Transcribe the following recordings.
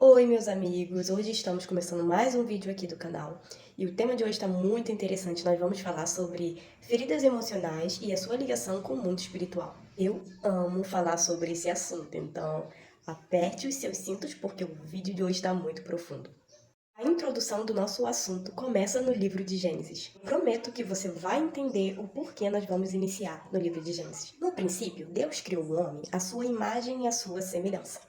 Oi, meus amigos! Hoje estamos começando mais um vídeo aqui do canal e o tema de hoje está muito interessante. Nós vamos falar sobre feridas emocionais e a sua ligação com o mundo espiritual. Eu amo falar sobre esse assunto, então aperte os seus cintos porque o vídeo de hoje está muito profundo. A introdução do nosso assunto começa no livro de Gênesis. Prometo que você vai entender o porquê nós vamos iniciar no livro de Gênesis. No princípio, Deus criou o homem à sua imagem e à sua semelhança.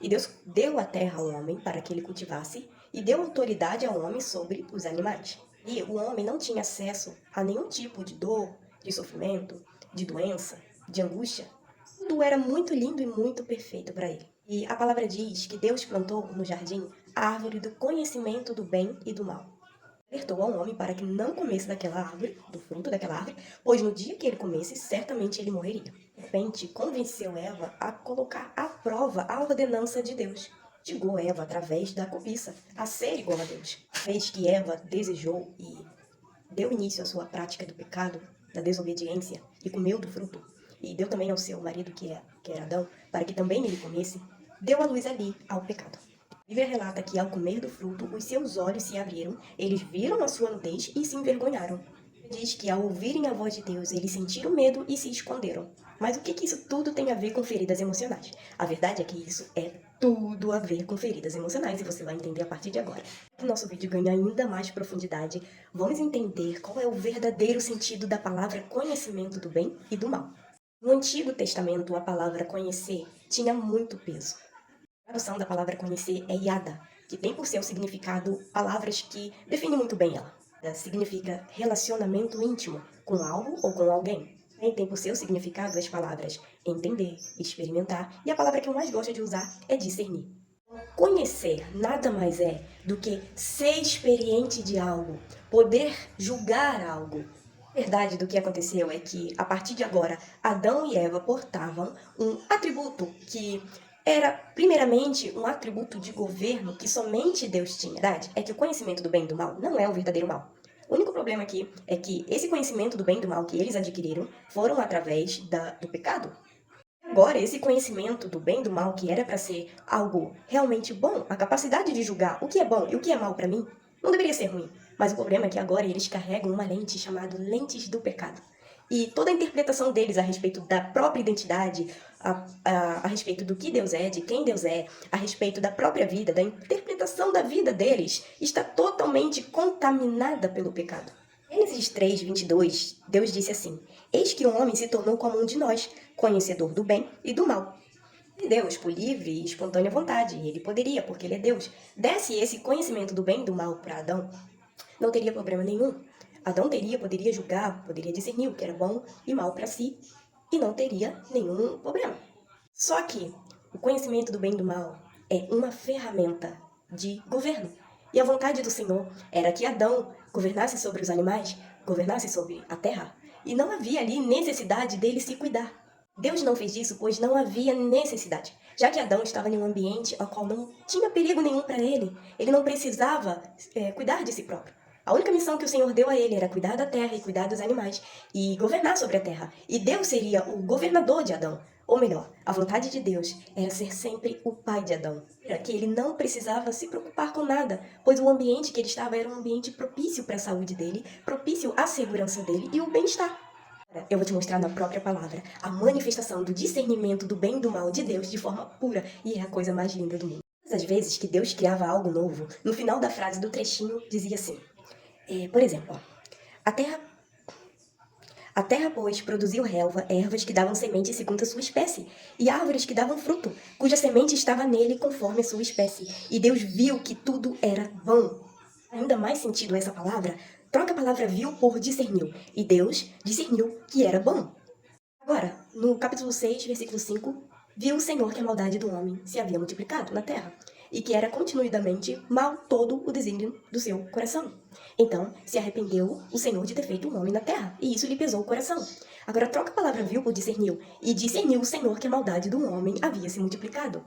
E Deus deu a terra ao homem para que ele cultivasse e deu autoridade ao homem sobre os animais. E o homem não tinha acesso a nenhum tipo de dor, de sofrimento, de doença, de angústia. Tudo era muito lindo e muito perfeito para ele. E a palavra diz que Deus plantou no jardim a árvore do conhecimento do bem e do mal. Alertou ao homem para que não comesse daquela árvore, do fruto daquela árvore, pois no dia que ele comesse, certamente ele morreria. A serpente convenceu Eva a colocar à prova a ordenança de Deus. Chegou Eva através da cobiça a ser igual a Deus. Vez que Eva desejou e deu início à sua prática do pecado, da desobediência, e comeu do fruto, e deu também ao seu marido, que era Adão, para que também ele comesse, deu a luz ali ao pecado. A Bíblia relata que, ao comer do fruto, os seus olhos se abriram, eles viram a sua nudez e se envergonharam. Diz que, ao ouvirem a voz de Deus, eles sentiram medo e se esconderam. Mas o que isso tudo tem a ver com feridas emocionais? A verdade é que isso é tudo a ver com feridas emocionais e você vai entender a partir de agora. Para o nosso vídeo ganhar ainda mais profundidade, vamos entender qual é o verdadeiro sentido da palavra conhecimento do bem e do mal. No Antigo Testamento, a palavra conhecer tinha muito peso. A tradução da palavra conhecer é yada, que tem por seu significado palavras que definem muito bem ela. Significa relacionamento íntimo com algo ou com alguém. Também tem por seu significado as palavras entender, experimentar, e a palavra que eu mais gosto de usar é discernir. Conhecer nada mais é do que ser experiente de algo, poder julgar algo. A verdade do que aconteceu é que, a partir de agora, Adão e Eva portavam um atributo que era, primeiramente, um atributo de governo que somente Deus tinha. A verdade é que o conhecimento do bem e do mal não é o verdadeiro mal. O único problema aqui é que esse conhecimento do bem e do mal que eles adquiriram foram através do pecado. Agora, esse conhecimento do bem e do mal, que era para ser algo realmente bom, a capacidade de julgar o que é bom e o que é mal para mim, não deveria ser ruim. Mas o problema é que agora eles carregam uma lente chamada lentes do pecado. E toda a interpretação deles a respeito da própria identidade, a respeito do que Deus é, de quem Deus é, a respeito da própria vida, da interpretação da vida deles, está totalmente contaminada pelo pecado. Gênesis 3:22, Deus disse assim: Eis que o homem se tornou como um de nós, conhecedor do bem e do mal. E Deus, por livre e espontânea vontade, ele poderia, porque ele é Deus, desse esse conhecimento do bem e do mal para Adão, não teria problema nenhum. Adão poderia julgar, poderia discernir o que era bom e mal para si, e não teria nenhum problema. Só que o conhecimento do bem e do mal é uma ferramenta de governo. E a vontade do Senhor era que Adão governasse sobre os animais, governasse sobre a terra, e não havia ali necessidade dele se cuidar. Deus não fez isso, pois não havia necessidade, já que Adão estava em um ambiente ao qual não tinha perigo nenhum para ele não precisava cuidar de si próprio. A única missão que o Senhor deu a ele era cuidar da terra e cuidar dos animais e governar sobre a terra. E Deus seria o governador de Adão. Ou melhor, a vontade de Deus era ser sempre o pai de Adão. Era que ele não precisava se preocupar com nada, pois o ambiente que ele estava era um ambiente propício para a saúde dele, propício à segurança dele e o bem-estar. Eu vou te mostrar na própria palavra a manifestação do discernimento do bem e do mal de Deus de forma pura, e é a coisa mais linda do mundo. Todas as vezes que Deus criava algo novo, no final da frase do trechinho dizia assim, por exemplo, ó, a terra a terra, pois, produziu relva, ervas que davam semente segundo a sua espécie, e árvores que davam fruto, cuja semente estava nele conforme a sua espécie. E Deus viu que tudo era bom. Ainda mais sentido essa palavra, troca a palavra viu por discerniu. E Deus discerniu que era bom. Agora, no capítulo 6, versículo 5, viu o Senhor que a maldade do homem se havia multiplicado na terra, e que era continuidamente mal todo o desígnio do seu coração. Então, se arrependeu o Senhor de ter feito um homem na terra, e isso lhe pesou o coração. Agora, troca a palavra viu por discerniu, e discerniu o Senhor que a maldade do homem havia se multiplicado.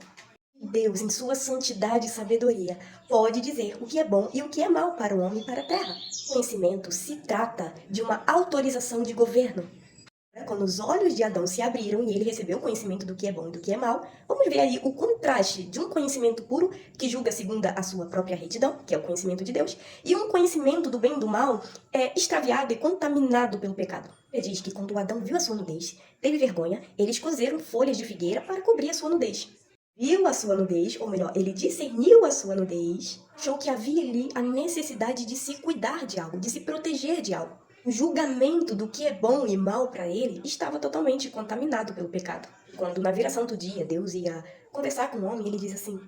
Deus, em sua santidade e sabedoria, pode dizer o que é bom e o que é mal para o homem e para a terra. Conhecimento se trata de uma autorização de governo. Quando os olhos de Adão se abriram e ele recebeu o conhecimento do que é bom e do que é mal, vamos ver aí o contraste de um conhecimento puro, que julga segundo a sua própria retidão, que é o conhecimento de Deus, e um conhecimento do bem e do mal extraviado e contaminado pelo pecado. Ele diz que quando Adão viu a sua nudez, teve vergonha, eles cozeram folhas de figueira para cobrir a sua nudez. Viu a sua nudez, ou melhor, ele discerniu a sua nudez, achou que havia ali a necessidade de se cuidar de algo, de se proteger de algo. O julgamento do que é bom e mal para ele estava totalmente contaminado pelo pecado. Quando na viração do dia Deus ia conversar com o homem, ele diz assim: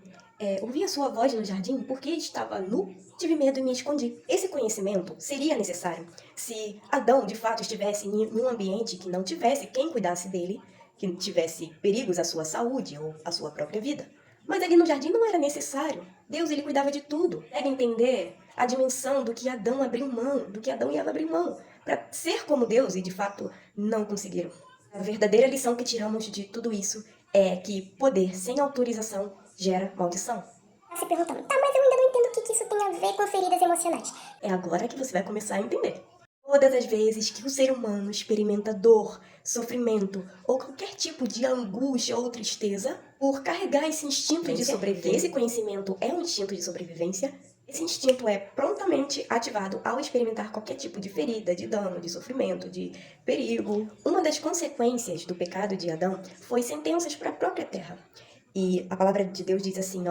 ouvi a sua voz no jardim porque estava nu, tive medo e me escondi. Esse conhecimento seria necessário se Adão de fato estivesse em um ambiente que não tivesse quem cuidasse dele, que tivesse perigos à sua saúde ou à sua própria vida. Mas ali no jardim não era necessário. Deus, ele cuidava de tudo. Deve entender a dimensão do que Adão abriu mão, do que Adão e Eva abriu mão, para ser como Deus e de fato não conseguiram. A verdadeira lição que tiramos de tudo isso é que poder sem autorização gera maldição. Tá se perguntando, tá, mas eu ainda não entendo o que isso tem a ver com feridas emocionais. É agora que você vai começar a entender. Todas as vezes que o ser humano experimenta dor, sofrimento ou qualquer tipo de angústia ou tristeza, por carregar esse instinto de sobrevivência, esse conhecimento é um instinto de sobrevivência, esse instinto é prontamente ativado ao experimentar qualquer tipo de ferida, de dano, de sofrimento, de perigo. Uma das consequências do pecado de Adão foi sentenças para a própria terra. E a palavra de Deus diz assim,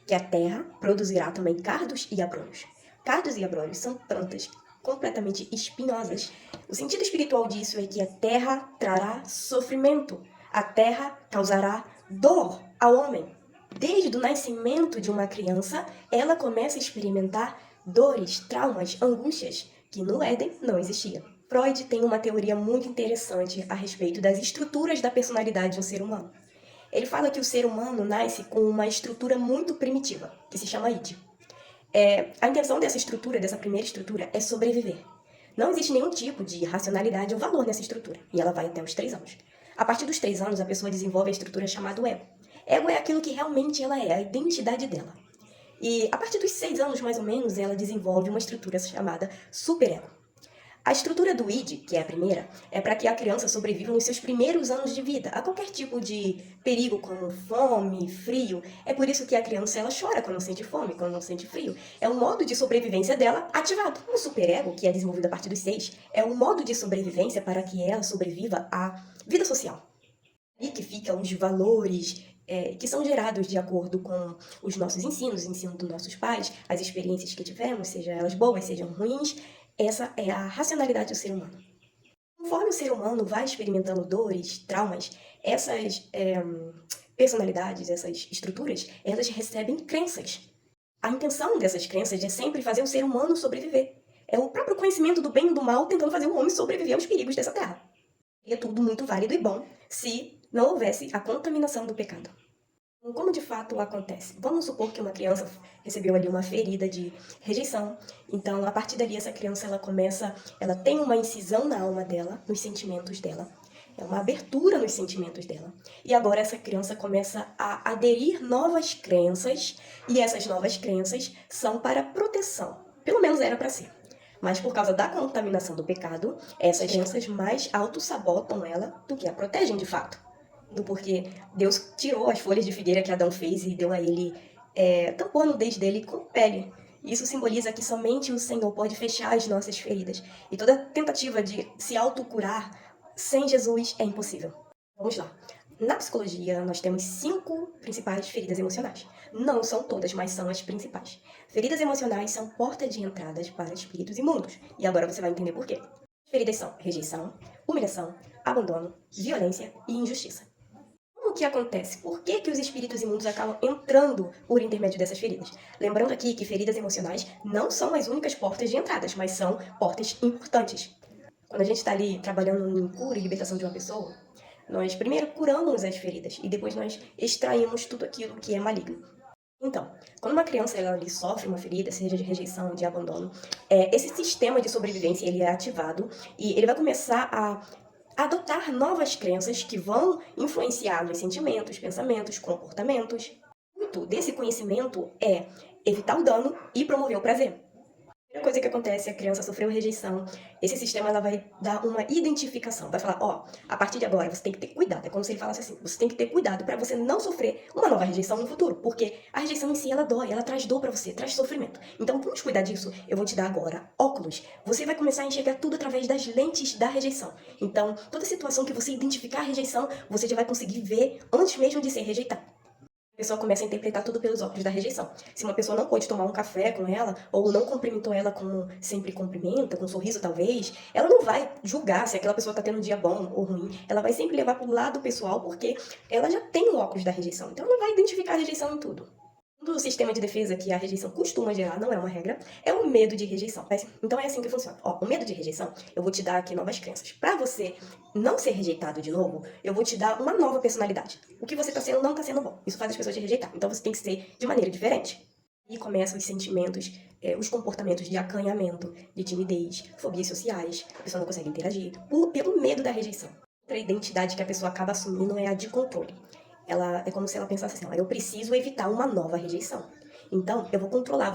que a terra produzirá também cardos e abrolhos. Cardos e abrolhos são plantas completamente espinhosas. O sentido espiritual disso é que a terra trará sofrimento. A terra causará dor ao homem. Desde o nascimento de uma criança, ela começa a experimentar dores, traumas, angústias, que no Éden não existia. Freud tem uma teoria muito interessante a respeito das estruturas da personalidade de um ser humano. Ele fala que o ser humano nasce com uma estrutura muito primitiva, que se chama id. A intenção dessa estrutura, dessa primeira estrutura, é sobreviver. Não existe nenhum tipo de racionalidade ou valor nessa estrutura, e ela vai até os 3 anos. A partir dos 3 anos, a pessoa desenvolve a estrutura chamada ego. Ego é aquilo que realmente ela é, a identidade dela. E a partir dos 6 anos, mais ou menos, ela desenvolve uma estrutura chamada superego. A estrutura do id, que é a primeira, é para que a criança sobreviva nos seus primeiros anos de vida, a qualquer tipo de perigo, como fome, frio. É por isso que a criança ela chora quando sente fome, quando não sente frio. É um modo de sobrevivência dela ativado. O superego, que é desenvolvido a partir dos 6, é um modo de sobrevivência para que ela sobreviva à vida social. E que ficam os valores que são gerados de acordo com os nossos ensinos, o ensino dos nossos pais, as experiências que tivemos, sejam elas boas, sejam ruins. Essa é a racionalidade do ser humano. Conforme o ser humano vai experimentando dores, traumas, essas personalidades, essas estruturas, elas recebem crenças. A intenção dessas crenças é sempre fazer o ser humano sobreviver. É o próprio conhecimento do bem e do mal tentando fazer o homem sobreviver aos perigos dessa terra. E é tudo muito válido e bom se não houvesse a contaminação do pecado. Como de fato acontece? Vamos supor que uma criança recebeu ali uma ferida de rejeição. Então, a partir dali, essa criança ela tem uma incisão na alma dela, nos sentimentos dela. É uma abertura nos sentimentos dela. E agora essa criança começa a aderir novas crenças, e essas novas crenças são para proteção. Pelo menos era para ser. Mas por causa da contaminação do pecado, essas crenças mais auto-sabotam ela do que a protegem de fato. Porque Deus tirou as folhas de figueira que Adão fez e deu a ele, tampou a nudez dele com pele. Isso simboliza que somente o Senhor pode fechar as nossas feridas. E toda tentativa de se autocurar sem Jesus é impossível. Vamos lá. Na psicologia, nós temos 5 principais feridas emocionais. Não são todas, mas são as principais. Feridas emocionais são portas de entradas para espíritos imundos. E agora você vai entender por quê. As feridas são rejeição, humilhação, abandono, violência e injustiça. O que acontece? Por que os espíritos imundos acabam entrando por intermédio dessas feridas? Lembrando aqui que feridas emocionais não são as únicas portas de entradas, mas são portas importantes. Quando a gente está ali trabalhando em cura e libertação de uma pessoa, nós primeiro curamos as feridas e depois nós extraímos tudo aquilo que é maligno. Então, quando uma criança ela ali sofre uma ferida, seja de rejeição, de abandono, esse sistema de sobrevivência ele é ativado e ele vai começar a adotar novas crenças que vão influenciar nos sentimentos, pensamentos, comportamentos. O intuito desse conhecimento é evitar o dano e promover o prazer. Primeira coisa que acontece, a criança sofreu rejeição, esse sistema ela vai dar uma identificação, vai falar, ó, a partir de agora você tem que ter cuidado, é como se ele falasse assim, você tem que ter cuidado para você não sofrer uma nova rejeição no futuro, porque a rejeição em si ela dói, ela traz dor para você, traz sofrimento. Então vamos cuidar disso, eu vou te dar agora óculos, você vai começar a enxergar tudo através das lentes da rejeição. Então toda situação que você identificar a rejeição, você já vai conseguir ver antes mesmo de ser rejeitado. A pessoa começa a interpretar tudo pelos óculos da rejeição. Se uma pessoa não pôde tomar um café com ela, ou não cumprimentou ela como sempre cumprimenta, com um sorriso talvez, ela não vai julgar se aquela pessoa está tendo um dia bom ou ruim. Ela vai sempre levar para o lado pessoal, porque ela já tem o óculos da rejeição. Então ela vai identificar a rejeição em tudo. Do sistema de defesa que a rejeição costuma gerar, não é uma regra, é o medo de rejeição. Então é assim que funciona. Ó, o medo de rejeição, eu vou te dar aqui novas crenças. Para você não ser rejeitado de novo, eu vou te dar uma nova personalidade. O que você tá sendo não tá sendo bom. Isso faz as pessoas te rejeitar. Então você tem que ser de maneira diferente. E começam os sentimentos, os comportamentos de acanhamento, de timidez, fobias sociais, a pessoa não consegue interagir, pelo medo da rejeição. Outra identidade que a pessoa acaba assumindo é a de controle. Ela é como se ela pensasse assim, ó, eu preciso evitar uma nova rejeição. Então, eu vou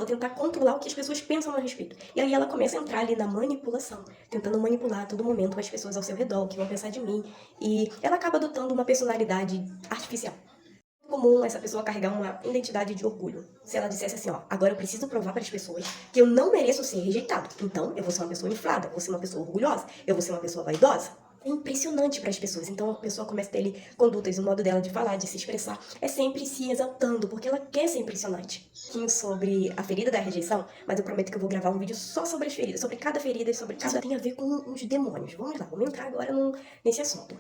tentar controlar o que as pessoas pensam a respeito. E aí ela começa a entrar ali na manipulação, tentando manipular a todo momento as pessoas ao seu redor, o que vão pensar de mim. E ela acaba adotando uma personalidade artificial. É comum essa pessoa carregar uma identidade de orgulho. Se ela dissesse assim, ó, agora eu preciso provar para as pessoas que eu não mereço ser rejeitado. Então, eu vou ser uma pessoa inflada, eu vou ser uma pessoa orgulhosa, eu vou ser uma pessoa vaidosa. É impressionante para as pessoas. Então a pessoa começa a ter ali condutas, o modo dela de falar, de se expressar, é sempre se exaltando, porque ela quer ser impressionante. Sobre a ferida da rejeição, mas eu prometo que eu vou gravar um vídeo só sobre as feridas, sobre cada ferida, sobre cada tem a ver com os demônios. Vamos lá, vamos entrar agora nesse assunto.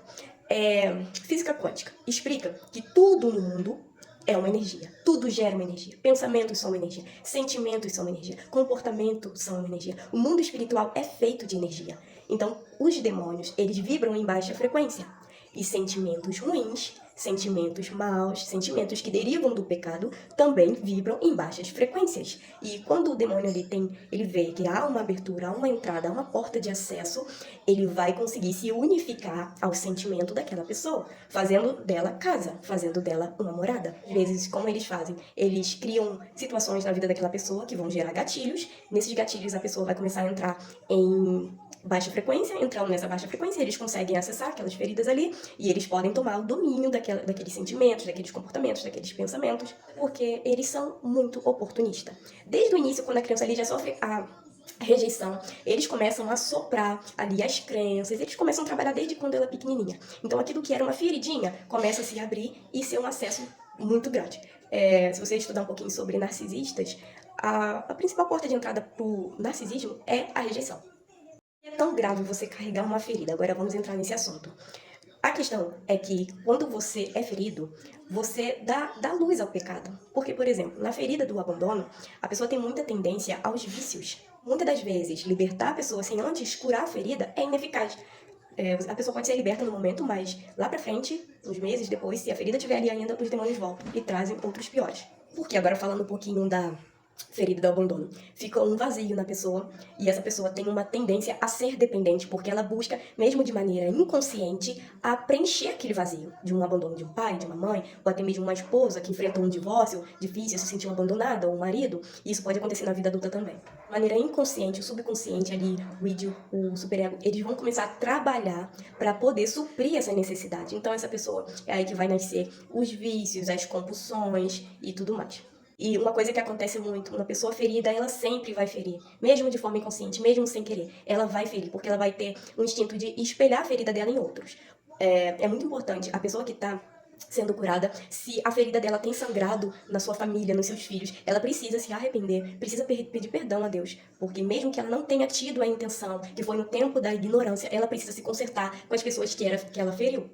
Física quântica explica que tudo no mundo é uma energia. Tudo gera uma energia. Pensamentos são uma energia. Sentimentos são uma energia. Comportamentos são uma energia. O mundo espiritual é feito de energia. Então, os demônios, eles vibram em baixa frequência. E sentimentos ruins, sentimentos maus, sentimentos que derivam do pecado, também vibram em baixas frequências. E quando o demônio ele vê que há uma abertura, há uma entrada, há uma porta de acesso, ele vai conseguir se unificar ao sentimento daquela pessoa, fazendo dela casa, fazendo dela uma morada. Às vezes, como eles fazem? Eles criam situações na vida daquela pessoa que vão gerar gatilhos. Nesses gatilhos, a pessoa vai começar a entrar em baixa frequência, entrando nessa baixa frequência, eles conseguem acessar aquelas feridas ali e eles podem tomar o domínio daqueles sentimentos, daqueles comportamentos, daqueles pensamentos, porque eles são muito oportunistas. Desde o início, quando a criança ali já sofre a rejeição, eles começam a soprar ali as crenças, eles começam a trabalhar desde quando ela é pequenininha. Então aquilo que era uma feridinha começa a se abrir e ser um acesso muito grande. Se você estudar um pouquinho sobre narcisistas, a principal porta de entrada para o narcisismo é a rejeição. É tão grave você carregar uma ferida. Agora vamos entrar nesse assunto. A questão é que quando você é ferido, você dá luz ao pecado. Porque, por exemplo, na ferida do abandono, a pessoa tem muita tendência aos vícios. Muitas das vezes, libertar a pessoa sem antes curar a ferida é ineficaz. A pessoa pode ser liberta no momento, mas lá pra frente, uns meses depois, se a ferida estiver ali ainda, os demônios voltam e trazem outros piores. Porque agora falando um pouquinho da ferida do abandono, fica um vazio na pessoa e essa pessoa tem uma tendência a ser dependente porque ela busca, mesmo de maneira inconsciente, a preencher aquele vazio de um abandono de um pai, de uma mãe, ou até mesmo uma esposa que enfrenta um divórcio difícil, se sentiu abandonada, ou um marido, e isso pode acontecer na vida adulta também. De maneira inconsciente, o subconsciente ali, o id, o superego, eles vão começar a trabalhar para poder suprir essa necessidade. Então essa pessoa é aí que vai nascer os vícios, as compulsões e tudo mais. E uma coisa que acontece muito, uma pessoa ferida, ela sempre vai ferir, mesmo de forma inconsciente, mesmo sem querer. Ela vai ferir, porque ela vai ter um instinto de espelhar a ferida dela em outros. É muito importante, a pessoa que está sendo curada, se a ferida dela tem sangrado na sua família, nos seus filhos, ela precisa se arrepender, precisa pedir perdão a Deus, porque mesmo que ela não tenha tido a intenção, que foi no tempo da ignorância, ela precisa se consertar com as pessoas que ela feriu.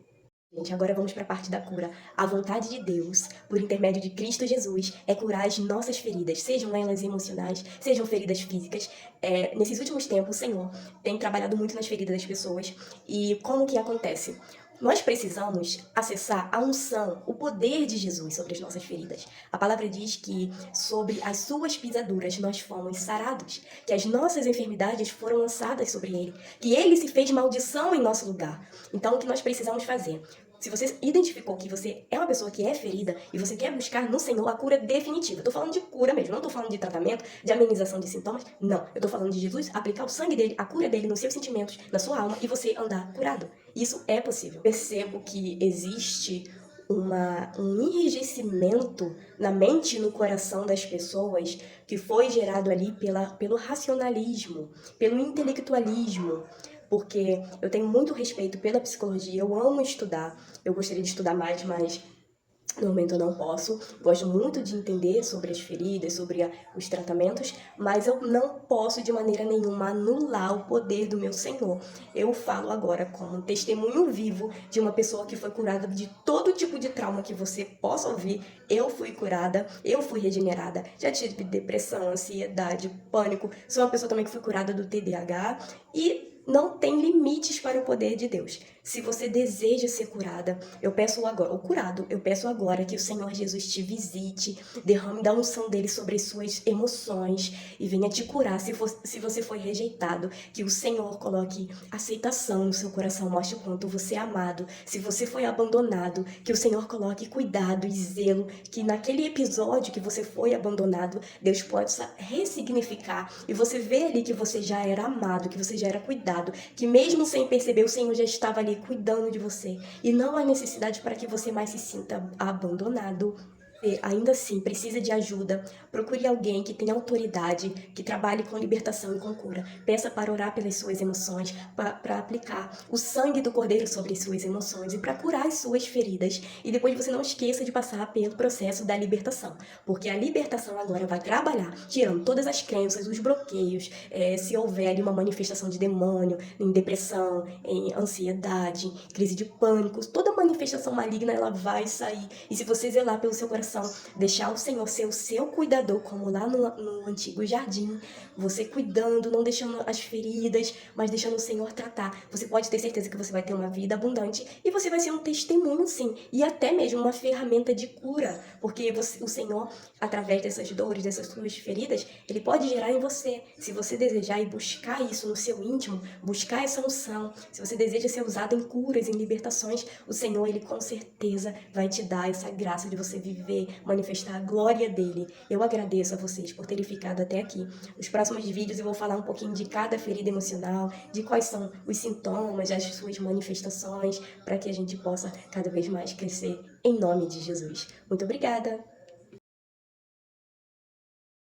Gente, agora vamos para a parte da cura. A vontade de Deus, por intermédio de Cristo Jesus, é curar as nossas feridas, sejam elas emocionais, sejam feridas físicas. Nesses últimos tempos, o Senhor tem trabalhado muito nas feridas das pessoas. E como que acontece? Nós precisamos acessar a unção, o poder de Jesus sobre as nossas feridas. A palavra diz que sobre as suas pisaduras nós fomos sarados, que as nossas enfermidades foram lançadas sobre ele, que ele se fez maldição em nosso lugar. Então, o que nós precisamos fazer? Se você identificou que você é uma pessoa que é ferida e você quer buscar no Senhor a cura definitiva, eu tô falando de cura mesmo, não tô falando de tratamento, de amenização de sintomas, não. Eu tô falando de Jesus aplicar o sangue dele, a cura dele nos seus sentimentos, na sua alma e você andar curado. Isso é possível. Percebo que existe um enrijecimento na mente e no coração das pessoas que foi gerado ali pelo racionalismo, pelo intelectualismo, porque eu tenho muito respeito pela psicologia, eu amo estudar, eu gostaria de estudar mais, mas no momento eu não posso. Gosto muito de entender sobre as feridas, sobre os tratamentos, mas eu não posso de maneira nenhuma anular o poder do meu Senhor. Eu falo agora como um testemunho vivo de uma pessoa que foi curada de todo tipo de trauma que você possa ouvir. Eu fui curada, eu fui regenerada, já tive depressão, ansiedade, pânico. Sou uma pessoa também que foi curada do TDAH e não tem limites para o poder de Deus. Se você deseja ser curada, eu peço agora, ou curado, eu peço agora que o Senhor Jesus te visite, derrame da unção dele sobre as suas emoções e venha te curar se você foi rejeitado, que o Senhor coloque aceitação no seu coração, mostre o quanto você é amado. Se você foi abandonado, que o Senhor coloque cuidado e zelo, que naquele episódio que você foi abandonado, Deus possa ressignificar e você vê ali que você já era amado, que você já era cuidado, que mesmo sem perceber o Senhor já estava ali cuidando de você e não há necessidade para que você mais se sinta abandonado. Ainda assim, precisa de ajuda, procure alguém que tenha autoridade, que trabalhe com libertação e com cura. Peça para orar pelas suas emoções, para aplicar o sangue do Cordeiro sobre as suas emoções e para curar as suas feridas. E depois você não esqueça de passar pelo processo da libertação, porque a libertação agora vai trabalhar, tirando todas as crenças, os bloqueios, se houver ali uma manifestação de demônio, em depressão, em ansiedade, crise de pânico, toda manifestação maligna ela vai sair. E se você zelar pelo seu coração, deixar o Senhor ser o seu cuidador, como lá no antigo jardim, você cuidando, não deixando as feridas, mas deixando o Senhor tratar, você pode ter certeza que você vai ter uma vida abundante e você vai ser um testemunho, sim, e até mesmo uma ferramenta de cura, porque o Senhor, através dessas dores, dessas suas feridas, ele pode gerar em você, se você desejar e buscar isso no seu íntimo, buscar essa unção, se você deseja ser usado em curas, em libertações, o Senhor, ele com certeza vai te dar essa graça de você viver, manifestar a glória dele. Eu agradeço a vocês por terem ficado até aqui. Nos próximos vídeos eu vou falar um pouquinho de cada ferida emocional, de quais são os sintomas, as suas manifestações, para que a gente possa cada vez mais crescer em nome de Jesus. Muito obrigada!